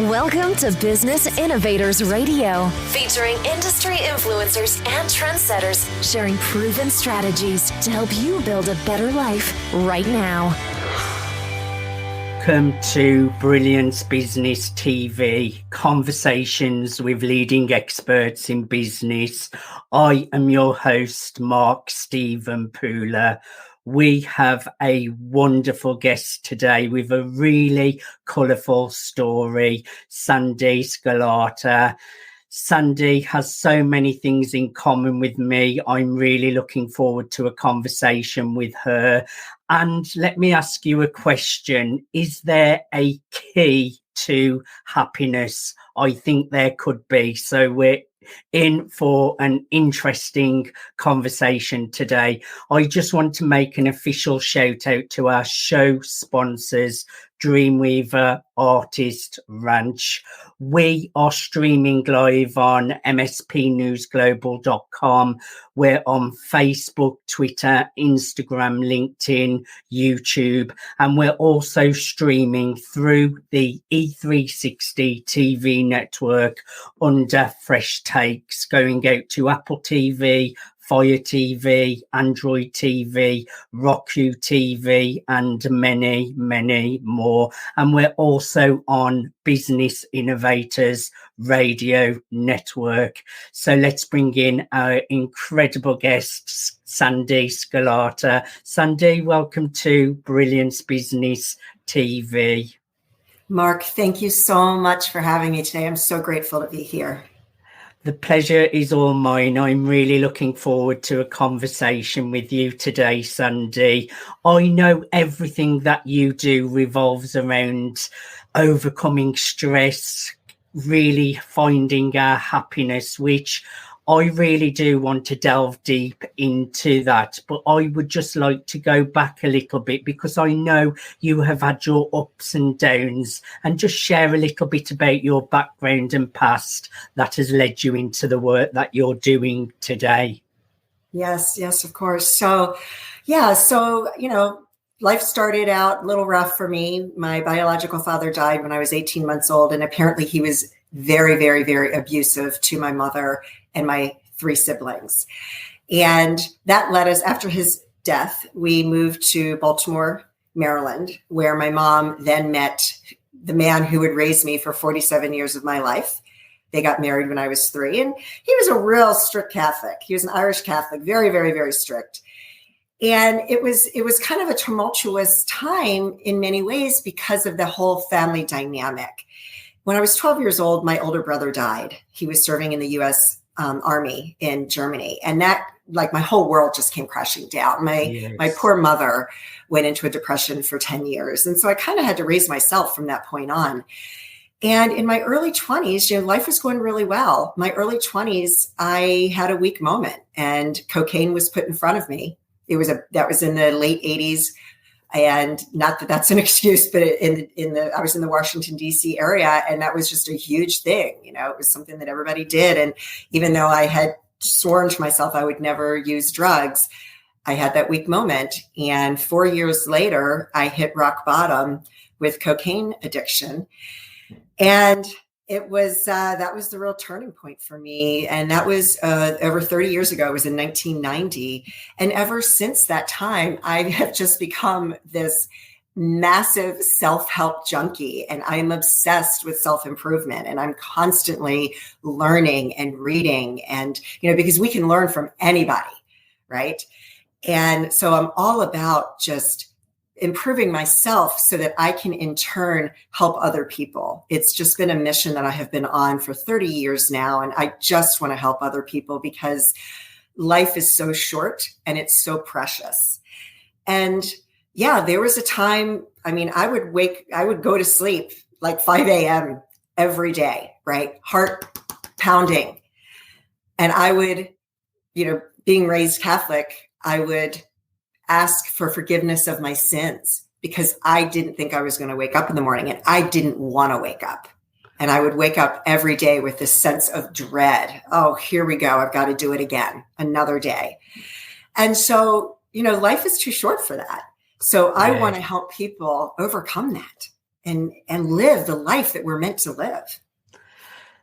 Welcome to Business Innovators Radio, featuring industry influencers and trendsetters sharing proven strategies to help you build a better life right now. Welcome to Brilliance Business TV, conversations with leading experts in business. I am your host, Mark Stephen Pooler. We have a wonderful guest today with a really colourful story, Sandee Sgarlata. Sandee has so many things in common with me. I'm really looking forward to a conversation with her. And let me ask you a question. Is there a key to happiness? I think there could be. So we're in for an interesting conversation today. I just want to make an official shout out to our show sponsors, Dreamweaver Artist Ranch. We are streaming live on mspnewsglobal.com. We're on Facebook, Twitter, Instagram, LinkedIn, YouTube, and we're also streaming through the E360 TV network under Fresh Takes, going out to Apple TV, Fire TV, Android TV, Roku TV, and many, many more. And we're also on Business Innovators Radio Network. So let's bring in our incredible guest, Sandee Sgarlata. Sandee, welcome to Brilliance Business TV. Mark, thank you so much for having me today. I'm so grateful to be here. The pleasure is all mine. I'm really looking forward to a conversation with you today, Sandee. I know everything that you do revolves around overcoming stress, really finding our happiness, which I really do want to delve deep into that. But I would just like to go back a little bit because I know you have had your ups and downs, and just share a little bit about your background and past that has led you into the work that you're doing today. Yes, of course. So, life started out a little rough for me. My biological father died when I was 18 months old, and apparently he was very, very, very abusive to my mother and my 3 siblings. And that led us, after his death, we moved to Baltimore, Maryland, where my mom then met the man who would raise me for 47 years of my life. They got married when I was 3, and he was a real strict Catholic. He was an Irish Catholic, very, very, very strict. And it was kind of a tumultuous time in many ways because of the whole family dynamic. When I was 12 years old, my older brother died. He was serving in the U.S. Army in Germany. And that, like, my whole world just came crashing down. My poor mother went into a depression for 10 years. And so I kind of had to raise myself from that point on. And in my early 20s, life was going really well. My early 20s, I had a weak moment and cocaine was put in front of me. That was in the late 80s. And not that that's an excuse, but I was in the Washington, D.C. area, and that was just a huge thing. It was something that everybody did. And even though I had sworn to myself I would never use drugs, I had that weak moment. And 4 years later, I hit rock bottom with cocaine addiction. And that was the real turning point for me. And that was over 30 years ago. It was in 1990. And ever since that time, I have just become this massive self-help junkie. And I'm obsessed with self-improvement. And I'm constantly learning and reading. And, because we can learn from anybody, right? And so I'm all about just improving myself so that I can in turn help other people. It's just been a mission that I have been on for 30 years now. And I just want to help other people because life is so short and it's so precious. And there was a time, I would go to sleep like 5 a.m. every day, right? Heart pounding. And I would, being raised Catholic, I would ask for forgiveness of my sins because I didn't think I was going to wake up in the morning, and I didn't want to wake up. And I would wake up every day with this sense of dread. Oh, here we go. I've got to do it again, another day. And so, life is too short for that. So I want to help people overcome that live the life that we're meant to live.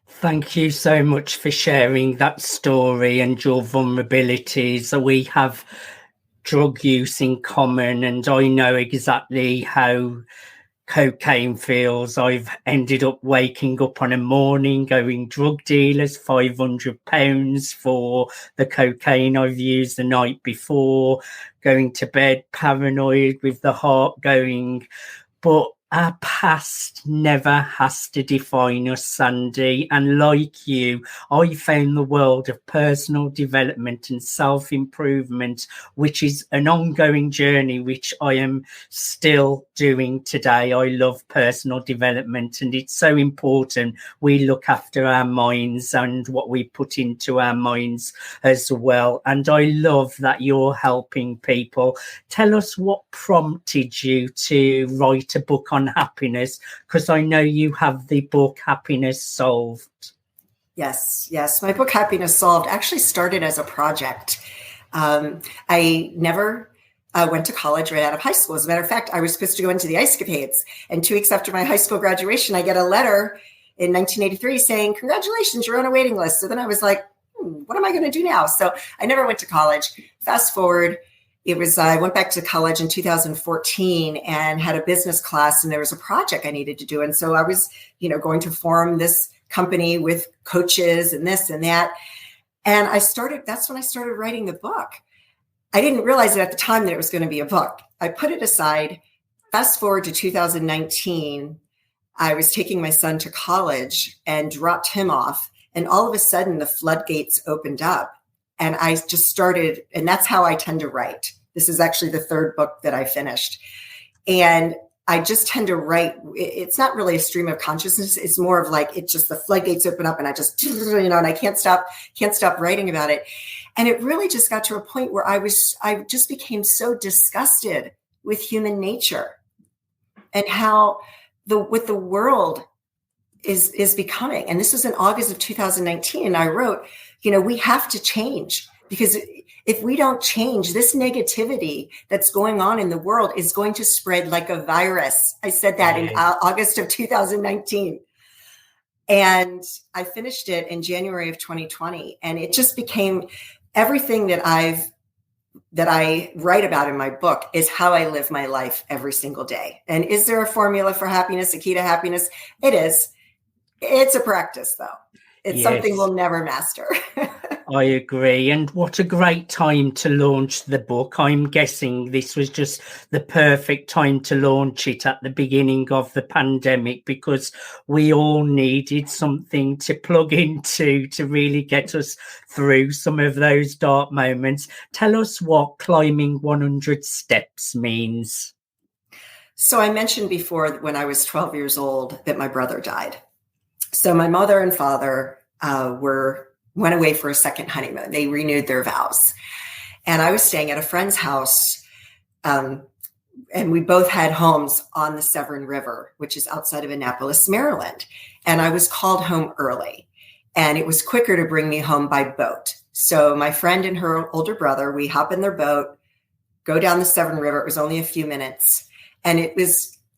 Thank you so much for sharing that story and your vulnerabilities. We have drug use in common, and I know exactly how cocaine feels. I've ended up waking up on a morning going drug dealers, £500 for the cocaine I've used the night before, going to bed paranoid with the heart going. But our past never has to define us, Sandee. And like you, I found the world of personal development and self-improvement, which is an ongoing journey, which I am still doing today. I love personal development, and it's so important we look after our minds and what we put into our minds as well. And I love that you're helping people. Tell us what prompted you to write a book on happiness, because I know you have the book Happiness Solved. Yes. My book Happiness Solved actually started as a project. I never went to college right out of high school. As a matter of fact, I was supposed to go into the Ice Capades, and 2 weeks after my high school graduation, I get a letter in 1983 saying, "Congratulations, you're on a waiting list." So then I was like, what am I going to do now? So I never went to college. Fast forward, I went back to college in 2014 and had a business class, and there was a project I needed to do. And so I was, going to form this company with coaches and this and that. And that's when I started writing the book. I didn't realize it at the time that it was going to be a book. I put it aside. Fast forward to 2019, I was taking my son to college and dropped him off. And all of a sudden the floodgates opened up. And I just started, and that's how I tend to write. This is actually the 3rd book that I finished. And I just tend to write. It's not really a stream of consciousness. It's more of like, it's just the floodgates open up and I just, and I can't stop writing about it. And it really just got to a point where I just became so disgusted with human nature and how what the world is becoming. And this was in August of 2019. And I wrote, we have to change, because if we don't change, this negativity that's going on in the world is going to spread like a virus. I said that in August of 2019. And I finished it in January of 2020. And it just became everything that I write about in my book is how I live my life every single day. And is there a formula for happiness, a key to happiness? It is. It's a practice, though. It's something we'll never master. I agree. And what a great time to launch the book. I'm guessing this was just the perfect time to launch it at the beginning of the pandemic, because we all needed something to plug into to really get us through some of those dark moments. Tell us what climbing 100 steps means. So I mentioned before, when I was 12 years old, that my brother died. So my mother and father went away for a second honeymoon. They renewed their vows. And I was staying at a friend's house, and we both had homes on the Severn River, which is outside of Annapolis, Maryland. And I was called home early, and it was quicker to bring me home by boat. So my friend and her older brother, we hop in their boat, go down the Severn River. It was only a few minutes. And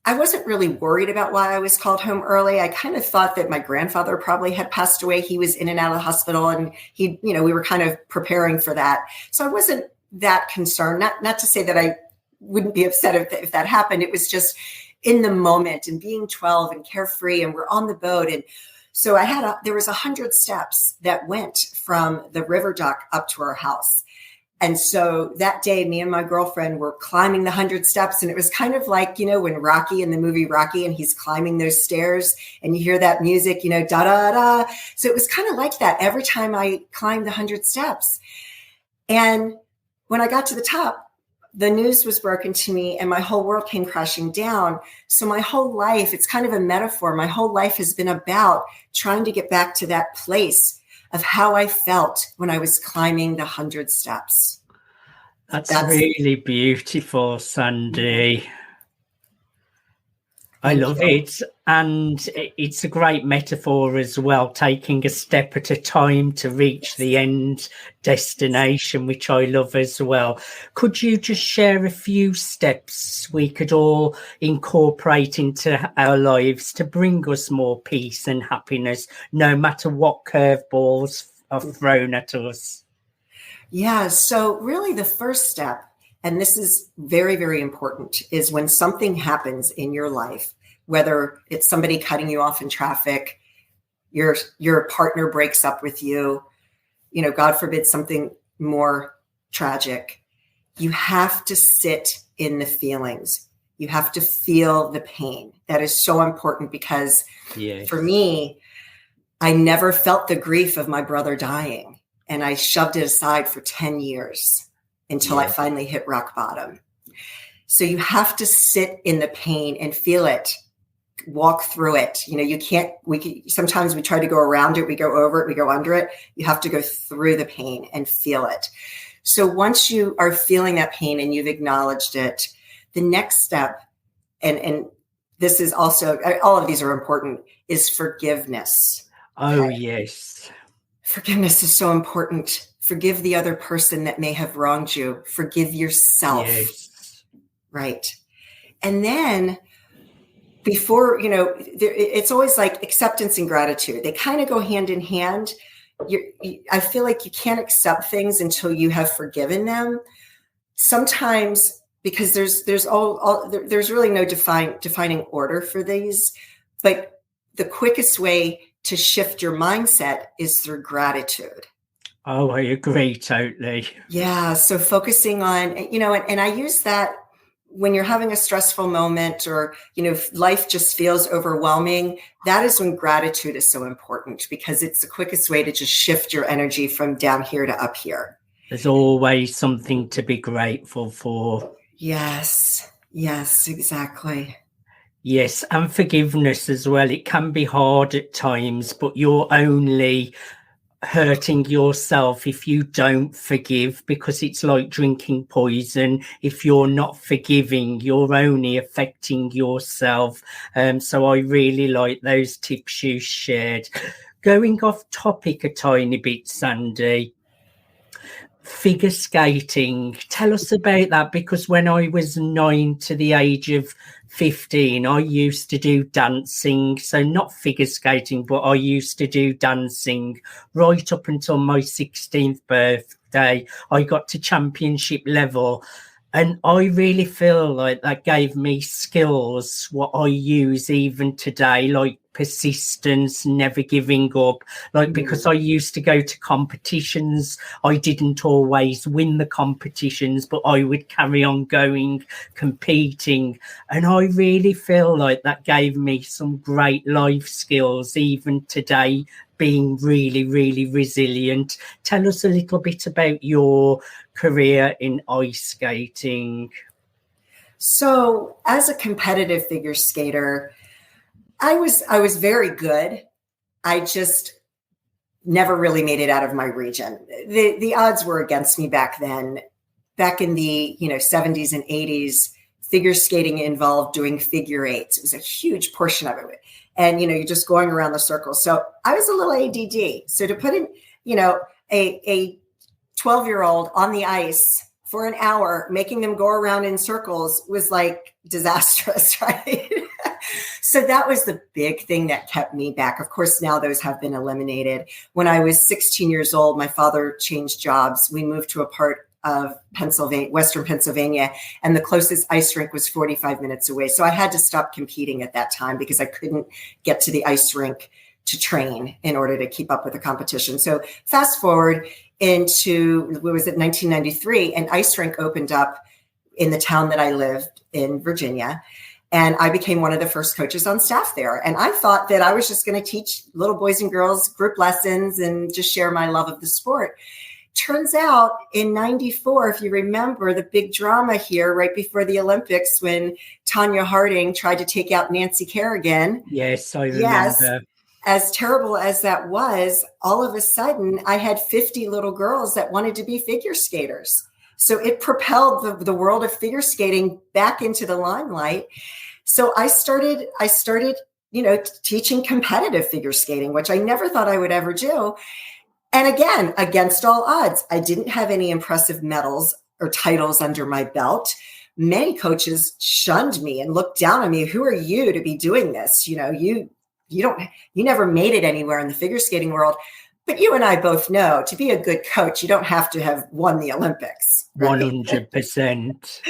I wasn't really worried about why I was called home early. I kind of thought that my grandfather probably had passed away. He was in and out of the hospital, and we were kind of preparing for that. So I wasn't that concerned. Not to say that I wouldn't be upset if that happened. It was just in the moment, and being 12 and carefree, and we're on the boat. And so there was 100 steps that went from the river dock up to our house. And so that day, me and my girlfriend were climbing the 100 steps. And it was kind of like, when Rocky, in the movie Rocky, and he's climbing those stairs and you hear that music, da, da, da. So it was kind of like that every time I climbed the 100 steps. And when I got to the top, the news was broken to me and my whole world came crashing down. So my whole life, it's kind of a metaphor. My whole life has been about trying to get back to that place of how I felt when I was climbing the 100 steps. That's really beautiful, Sandee. I Thank love you. it. And it's a great metaphor as well, taking a step at a time to reach the end destination, which I love as well. Could you just share a few steps we could all incorporate into our lives to bring us more peace and happiness, no matter what curveballs are thrown at us? Yeah. So, really, the first step, and this is very, very important, is when something happens in your life, whether it's somebody cutting you off in traffic, your partner breaks up with you, God forbid, something more tragic, you have to sit in the feelings. You have to feel the pain. That is so important because for me, I never felt the grief of my brother dying. And I shoved it aside for 10 years until I finally hit rock bottom. So you have to sit in the pain and feel it, walk through it. Sometimes we try to go around it, we go over it, we go under it. You have to go through the pain and feel it. So once you are feeling that pain and you've acknowledged it, the next step, and this is also, all of these are important, is forgiveness. Oh, yes. Forgiveness is so important. Forgive the other person that may have wronged you. Forgive yourself. Yes. Right. And then before, it's always like acceptance and gratitude. They kind of go hand in hand. I feel like you can't accept things until you have forgiven them. Sometimes, because there's really no defining order for these, but the quickest way to shift your mindset is through gratitude. Oh, I agree totally. Yeah. So focusing on, and I use that when you're having a stressful moment or, life just feels overwhelming. That is when gratitude is so important because it's the quickest way to just shift your energy from down here to up here. There's always something to be grateful for. Yes. Yes, exactly. Yes, and forgiveness as well. It can be hard at times, but you're only hurting yourself if you don't forgive, because it's like drinking poison. If you're not forgiving, you're only affecting yourself. So I really like those tips you shared. Going off topic a tiny bit, Sandee, figure skating, tell us about that, because when I was 9 to the age of 15, I used to do dancing. So not figure skating, but I used to do dancing right up until my 16th birthday. I got to championship level, and I really feel like that gave me skills what I use even today, like persistence, never giving up. Like, because I used to go to competitions, I didn't always win the competitions, but I would carry on going, competing. And I really feel like that gave me some great life skills even today, being really, really resilient. Tell us a little bit about your career in ice skating. So as a competitive figure skater, I was very good. I just never really made it out of my region. The odds were against me back then. Back in the 70s and 80s, figure skating involved doing figure eights. It was a huge portion of it. And you're just going around the circle. So I was a little ADD. So to put in, a 12-year-old on the ice for an hour, making them go around in circles was like disastrous, right? So that was the big thing that kept me back. Of course, now those have been eliminated. When I was 16 years old, my father changed jobs. We moved to a part of Pennsylvania, Western Pennsylvania, and the closest ice rink was 45 minutes away. So I had to stop competing at that time because I couldn't get to the ice rink to train in order to keep up with the competition. So fast forward into, 1993, an ice rink opened up in the town that I lived in, Virginia. And I became one of the first coaches on staff there. And I thought that I was just going to teach little boys and girls group lessons and just share my love of the sport. Turns out in 94, if you remember the big drama here right before the Olympics when Tanya Harding tried to take out Nancy Kerrigan. Yes, I remember. Yes, as terrible as that was, all of a sudden I had 50 little girls that wanted to be figure skaters. So it propelled the world of figure skating back into the limelight. So I started, teaching competitive figure skating, which I never thought I would ever do. And again, against all odds, I didn't have any impressive medals or titles under my belt. Many coaches shunned me and looked down on me. Who are you to be doing this? You never made it anywhere in the figure skating world. But you and I both know to be a good coach, you don't have to have won the Olympics. Right? 100%.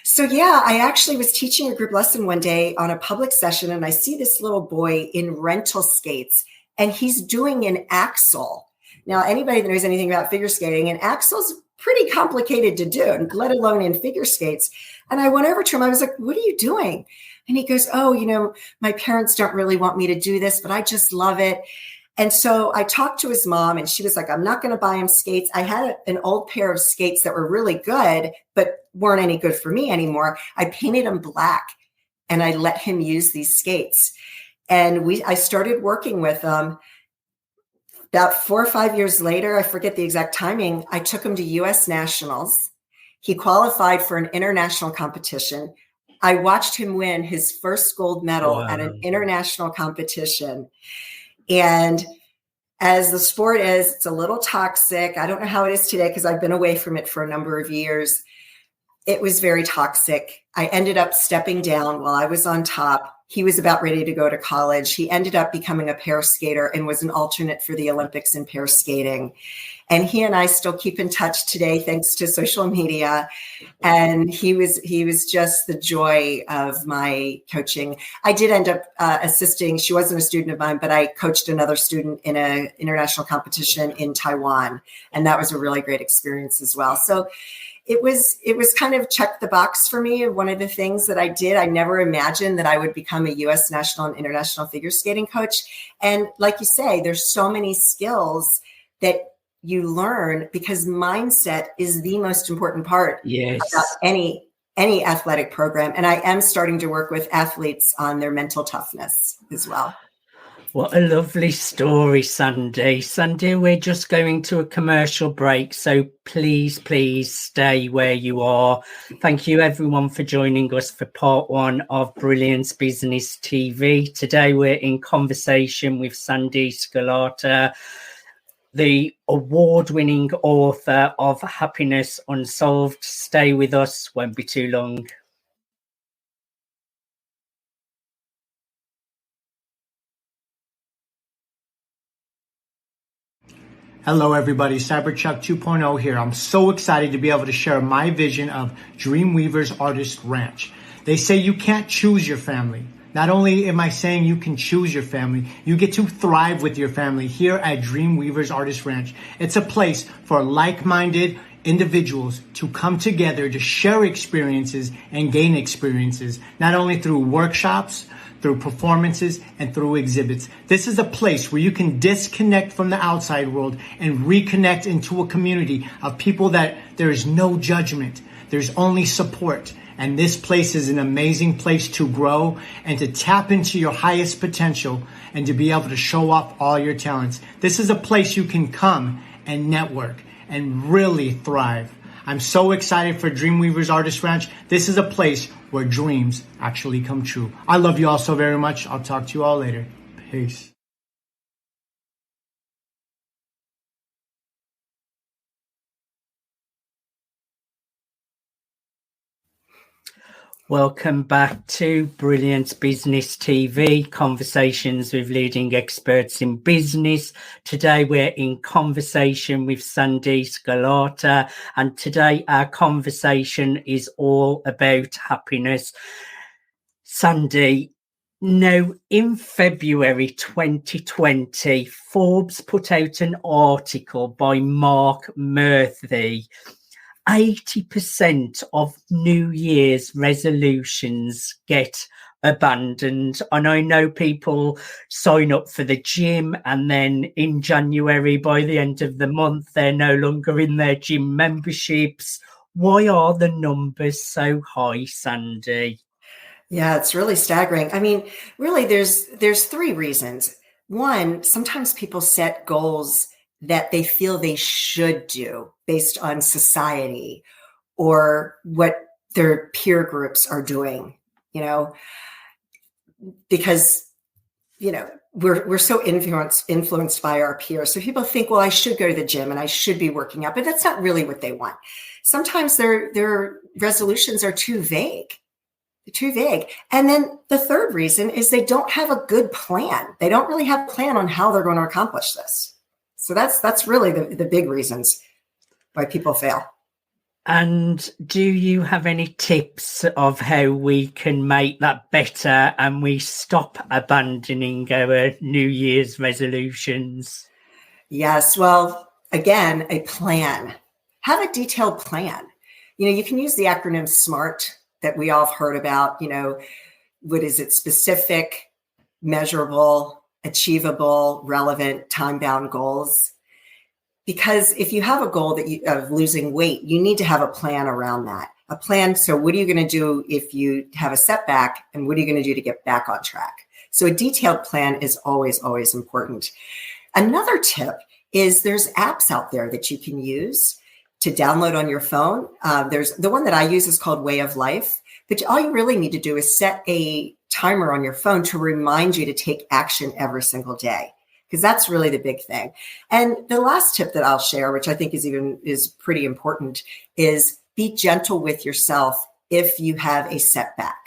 So yeah, I actually was teaching a group lesson one day on a public session, and I see this little boy in rental skates, and he's doing an axel. Now, anybody that knows anything about figure skating, an axel's pretty complicated to do, let alone in figure skates. And I went over to him. I was like, "What are you doing?" And he goes, "Oh, my parents don't really want me to do this, but I just love it." And so I talked to his mom, and she was like, "I'm not going to buy him skates." I had an old pair of skates that were really good, but weren't any good for me anymore. I painted them black, and I let him use these skates. And I started working with him. About 4 or 5 years later, I forget the exact timing, I took him to US Nationals. He qualified for an international competition. I watched him win his first gold medal at an international competition. And as the sport is, it's a little toxic. I don't know how it is today because I've been away from it for a number of years. It was very toxic. I ended up stepping down while I was on top. He was about ready to go to college. He ended up becoming a pair skater and was an alternate for the Olympics in pair skating. And he and I still keep in touch today, thanks to social media. And he was just the joy of my coaching. I did end up assisting. She wasn't a student of mine, but I coached another student in an international competition in Taiwan. And that was a really great experience as well. So it was kind of check the box for me. One of the things that I did, I never imagined that I would become a U.S. national and international figure skating coach. And like you say, there's so many skills that you learn because mindset is the most important part about any athletic program. And I am starting to work with athletes on their mental toughness as well. What a lovely story, Sandee. Sandee, we're just going to a commercial break, so please stay where you are. Thank you, everyone, for joining us for part 1 of Brilliance Business TV. Today, we're in conversation with Sandee Sgarlata, the award-winning author of Happiness Unsolved. Stay with us, won't be too long. Hello, everybody. Cyberchuck 2.0 here. I'm so excited to be able to share my vision of Dreamweavers Artist Ranch. They say you can't choose your family. Not only am I saying you can choose your family, you get to thrive with your family here at Dreamweavers Artist Ranch. It's a place for like-minded individuals to come together to share experiences and gain experiences, not only through workshops, through performances, and through exhibits. This is a place where you can disconnect from the outside world and reconnect into a community of people that there is no judgment. There's only support. And this place is an amazing place to grow and to tap into your highest potential and to be able to show off all your talents. This is a place you can come and network and really thrive. I'm so excited for Dreamweavers Artist Ranch. This is a place where dreams actually come true. I love you all so very much. I'll talk to you all later. Peace. Welcome back to Brilliance Business TV, conversations with leading experts in business. Today we're in conversation with Sandee Sgarlata, and today our conversation is all about happiness. Sandee, now in February 2020, Forbes put out an article by Mark Murthy. 80% of New Year's resolutions get abandoned. And I know people sign up for the gym, and then in January, by the end of the month, they're no longer in their gym memberships. Why are the numbers so high, Sandee? Yeah, it's really staggering. I mean, really, there's 3 reasons. One, sometimes people set goals that they feel they should do based on society or what their peer groups are doing. because, we're so influenced by our peers. So people think, well, I should go to the gym and I should be working out, but that's not really what they want. Sometimes their resolutions are too vague. And then the third reason is they don't have a good plan. They don't really have a plan on how they're going to accomplish this. So that's really the big reasons why people fail. And do you have any tips of how we can make that better and we stop abandoning our New Year's resolutions? Yes. Well, again, a plan. Have a detailed plan. You can use the acronym SMART that we all have heard about. What is it? Specific, measurable, achievable, relevant, time-bound goals. Because if you have a goal of losing weight, you need to have a plan around that. A plan. So what are you going to do if you have a setback, and what are you going to do to get back on track? So a detailed plan is always, always important. Another tip is there's apps out there that you can use to download on your phone. There's the one that I use is called Way of Life, but all you really need to do is set a timer on your phone to remind you to take action every single day, because that's really the big thing. And the last tip that I'll share, which I think is pretty important, is be gentle with yourself if you have a setback.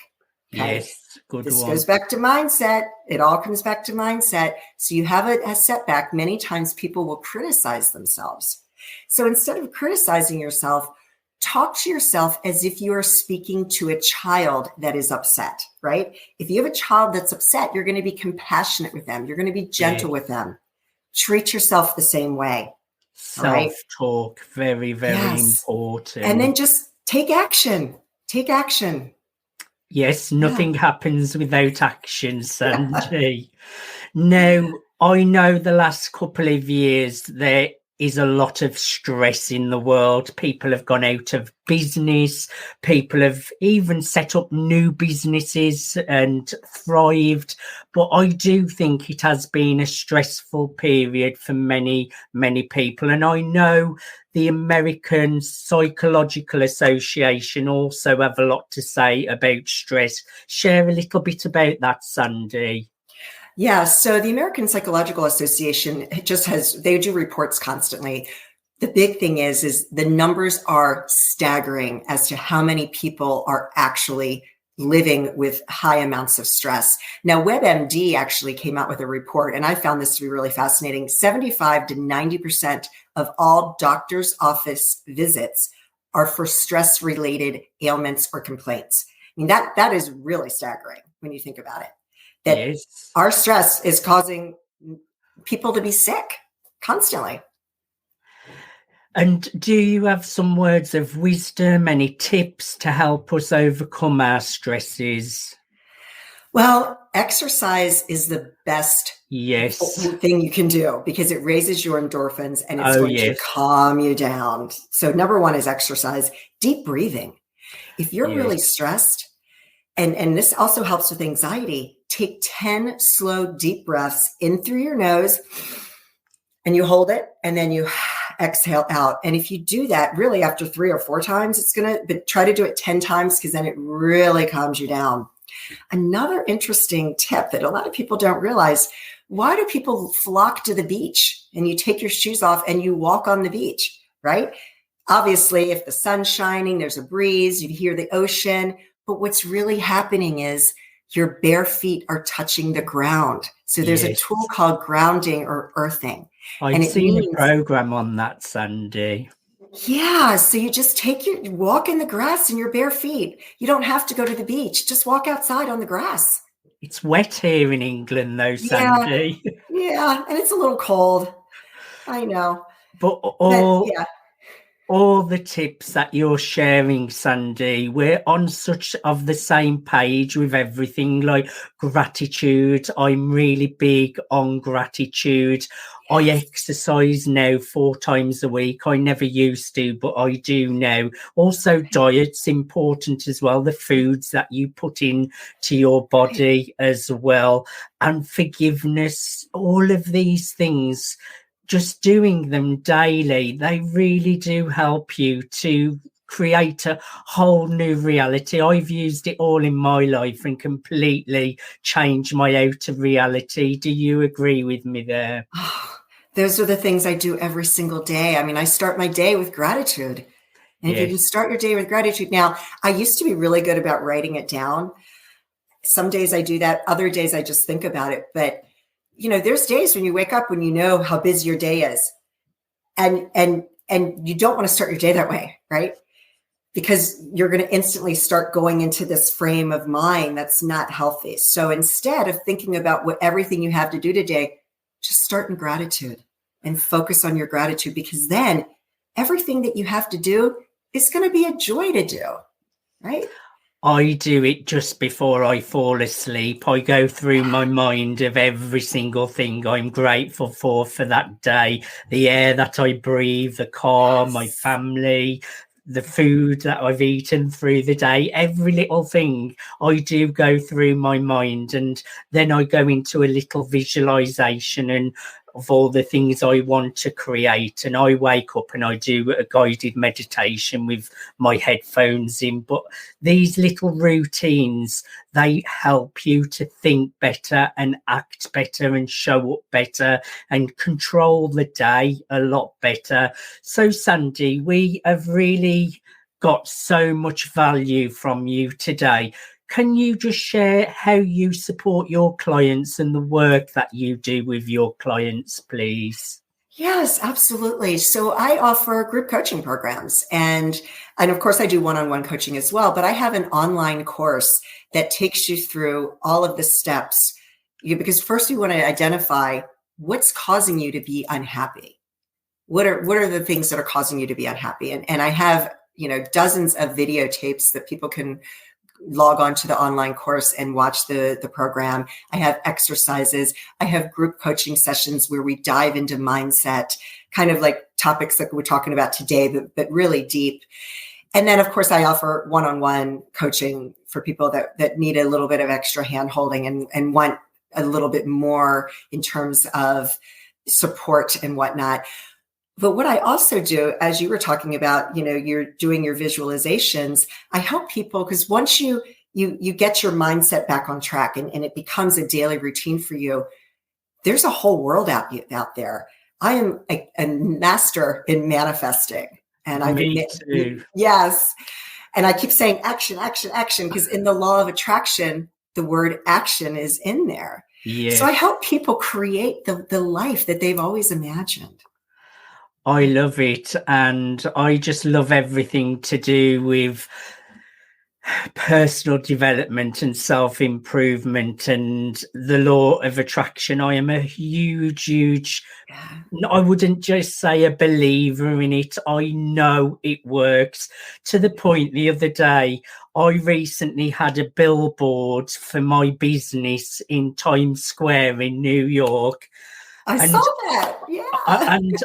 Okay? Yes, good This one. goes back to mindset. It all comes back to mindset. So you have a setback. Many times people will criticize themselves. So instead of criticizing yourself, talk to yourself as if you are speaking to a child that is upset, right? If you have a child that's upset, you're going to be compassionate with them. You're going to be gentle with them. Treat yourself the same way. Self-talk, very, very important. And then just take action. Take action. Yes, nothing happens without action, Sandee. Now, I know the last couple of years there is a lot of stress in the world. People have gone out of business. People have even set up new businesses and thrived. But I do think it has been a stressful period for many, many people. And I know the American Psychological Association also have a lot to say about stress. Share a little bit about that, Sandee. Yeah, so the American Psychological Association they do reports constantly. The big thing is the numbers are staggering as to how many people are actually living with high amounts of stress. Now, WebMD actually came out with a report, and I found this to be really fascinating. 75 to 90% of all doctor's office visits are for stress-related ailments or complaints. I mean, that is really staggering when you think about it. That our stress is causing people to be sick constantly. And do you have some words of wisdom, any tips to help us overcome our stresses? Well, exercise is the best thing you can do because it raises your endorphins and it's going to calm you down. So number one is exercise. Deep breathing. If you're really stressed, and this also helps with anxiety, take 10 slow, deep breaths in through your nose, and you hold it, and then you exhale out. And if you do that really after 3 or 4 times, but try to do it 10 times because then it really calms you down. Another interesting tip that a lot of people don't realize, why do people flock to the beach and you take your shoes off and you walk on the beach, right? Obviously, if the sun's shining, there's a breeze, you hear the ocean. But what's really happening is your bare feet are touching the ground. So there's a tool called grounding or earthing. I've seen a program on that, Sandee. Yeah. So you just walk in the grass in your bare feet. You don't have to go to the beach. Just walk outside on the grass. It's wet here in England, though, Sandee. Yeah. And it's a little cold. I know. But all the tips that you're sharing, Sandee, we're on such of the same page with everything, like gratitude. I'm really big on gratitude. I exercise now 4 times a week. I never used to, but I do now. Also, diet's important as well, the foods that you put in to your body as well. And forgiveness, all of these things, just doing them daily, they really do help you to create a whole new reality. I've used it all in my life and completely changed my outer reality. Do you agree with me there? Those are the things I do every single day. I mean, I start my day with gratitude. And if you can start your day with gratitude. Now, I used to be really good about writing it down. Some days I do that. Other days I just think about it. But, there's days when you wake up when you know how busy your day is. And you don't want to start your day that way, right? Because you're going to instantly start going into this frame of mind that's not healthy. So instead of thinking about everything you have to do today, just start in gratitude and focus on your gratitude, because then everything that you have to do is going to be a joy to do, right? I do it just before I fall asleep. I go through my mind of every single thing I'm grateful for that day. The air that I breathe, the car, my family, the food that I've eaten through the day, every little thing I do go through my mind. And then I go into a little visualization and of all the things I want to create. And I wake up and I do a guided meditation with my headphones in. But these little routines, they help you to think better and act better and show up better and control the day a lot better. So, Sandee, we have really got so much value from you today. Can you just share how you support your clients and the work that you do with your clients, please? Yes, absolutely. So I offer group coaching programs, and of course I do one-on-one coaching as well, but I have an online course that takes you through all of the steps, because first you want to identify what's causing you to be unhappy. What are the things that are causing you to be unhappy? And I have, dozens of videotapes that people can log on to the online course and watch the program. I have exercises. I have group coaching sessions where we dive into mindset, kind of like topics like we're talking about today, but really deep. And then, of course, I offer one-on-one coaching for people that need a little bit of extra hand-holding and want a little bit more in terms of support and whatnot. But what I also do, as you were talking about, you're doing your visualizations, I help people, because once you get your mindset back on track and it becomes a daily routine for you, there's a whole world out there. I am a master in manifesting. And Me too. Yes. And I keep saying action, action, action, because in the law of attraction, the word action is in there. Yeah. So I help people create the life that they've always imagined. I love it, and I just love everything to do with personal development and self-improvement and the law of attraction. I am a huge, I wouldn't just say a believer in it. I know it works, to the point the other day, I recently had a billboard for my business in Times Square in New York. I saw that. Yeah. And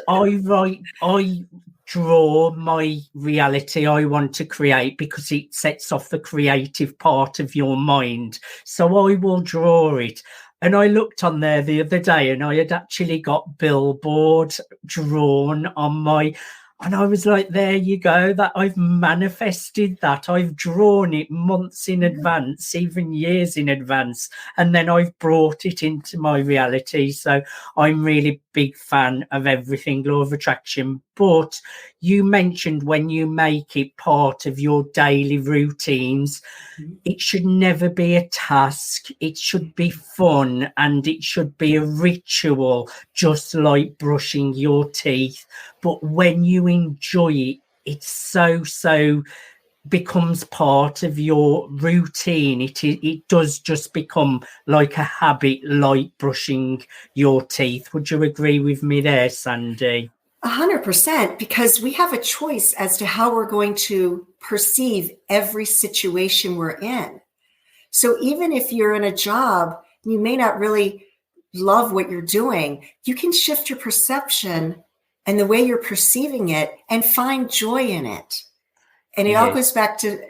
I draw my reality I want to create, because it sets off the creative part of your mind. So I will draw it. And I looked on there the other day and I had actually got billboard drawn on my, and I was like, there you go, that I've manifested that. I've drawn it months in advance, even years in advance, and then I've brought it into my reality. So I'm really big fan of everything law of attraction. But you mentioned when you make it part of your daily routines, it should never be a task. It should be fun, and it should be a ritual, just like brushing your teeth. But when you enjoy it, it's so becomes part of your routine. It does just become like a habit, like brushing your teeth. Would you agree with me there, Sandee? 100%, because we have a choice as to how we're going to perceive every situation we're in. So even if you're in a job, you may not really love what you're doing, you can shift your perception and the way you're perceiving it and find joy in it. And it all goes back to,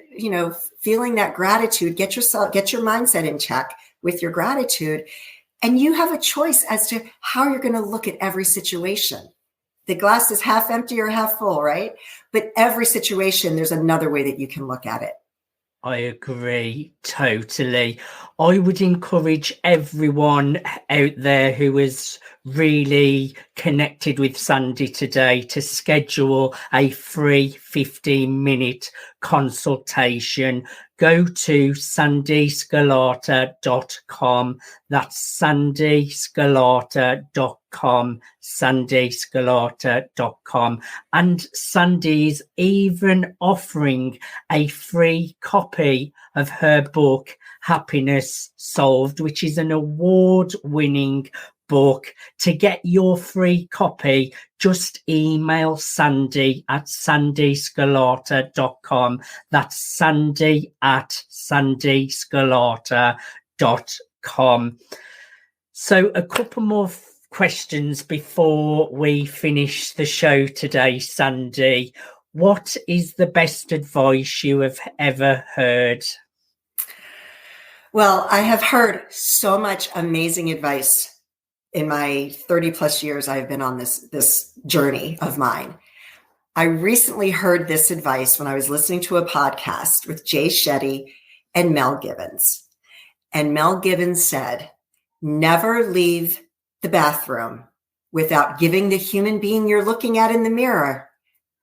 feeling that gratitude. Get your mindset in check with your gratitude. And you have a choice as to how you're going to look at every situation. the glass is half empty or half full, right? But every situation, there's another way that you can look at it. I agree totally. I would encourage everyone out there who is really connected with Sandee today to schedule a free 15-minute consultation. Go to sandeesgarlata.com. That's sandeesgarlata.com, sandeesgarlata.com. And Sandee's even offering a free copy of her book, Happiness Solved, which is an award-winning book. To get your free copy, just email Sandee at sandeesgarlata.com. That's Sandee at sandeesgarlata.com. So a couple more questions before we finish the show today, Sandee. What is the best advice you have ever heard? Well, I have heard so much amazing advice in my 30 plus years I've been on this journey of mine. I recently heard this advice when I was listening to a podcast with Jay Shetty and Mel Gibbons. And Mel Gibbons said, never leave the bathroom without giving the human being you're looking at in the mirror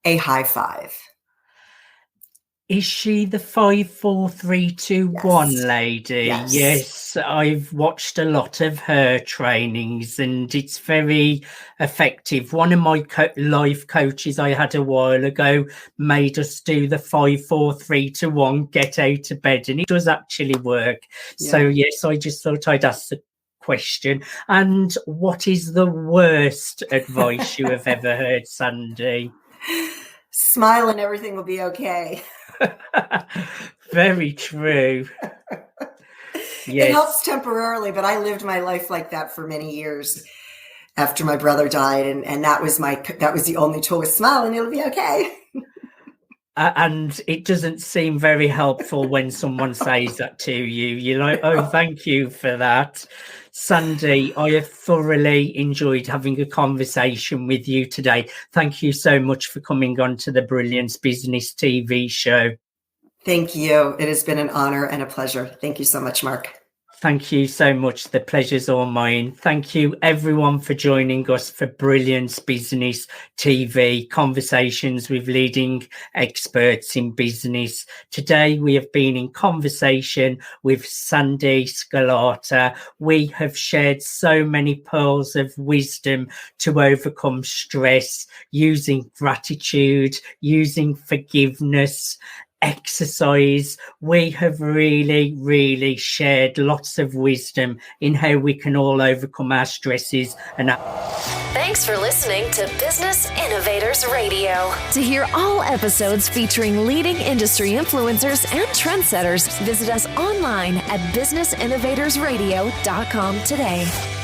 a high five. Is she the 5-4-3-2-1 lady? Yes, I've watched a lot of her trainings and it's very effective. One of my life coaches I had a while ago made us do the 5-4-3-2-1, get out of bed, and it does actually work. Yeah. So yes, I just thought I'd ask the question. And what is the worst advice you have ever heard, Sandee? Smile and everything will be okay. Very true. Yes. It helps temporarily, but I lived my life like that for many years after my brother died, and that was the only tool, was smile and it'll be okay. And it doesn't seem very helpful when someone says that to you. You're like, oh, thank you for that. Sandee, I have thoroughly enjoyed having a conversation with you today. Thank you so much for coming on to the Brilliance Business TV show. Thank you. It has been an honor and a pleasure. Thank you so much, Mark. Thank you so much. The pleasure's all mine. Thank you, everyone, for joining us for Brilliance Business TV, conversations with leading experts in business. Today, we have been in conversation with Sandee Sgarlata. We have shared so many pearls of wisdom to overcome stress, using gratitude, using forgiveness, exercise. We have really shared lots of wisdom in how we can all overcome our stresses. And thanks for listening to Business Innovators Radio. To hear all episodes featuring leading industry influencers and trendsetters, visit us online at businessinnovatorsradio.com today.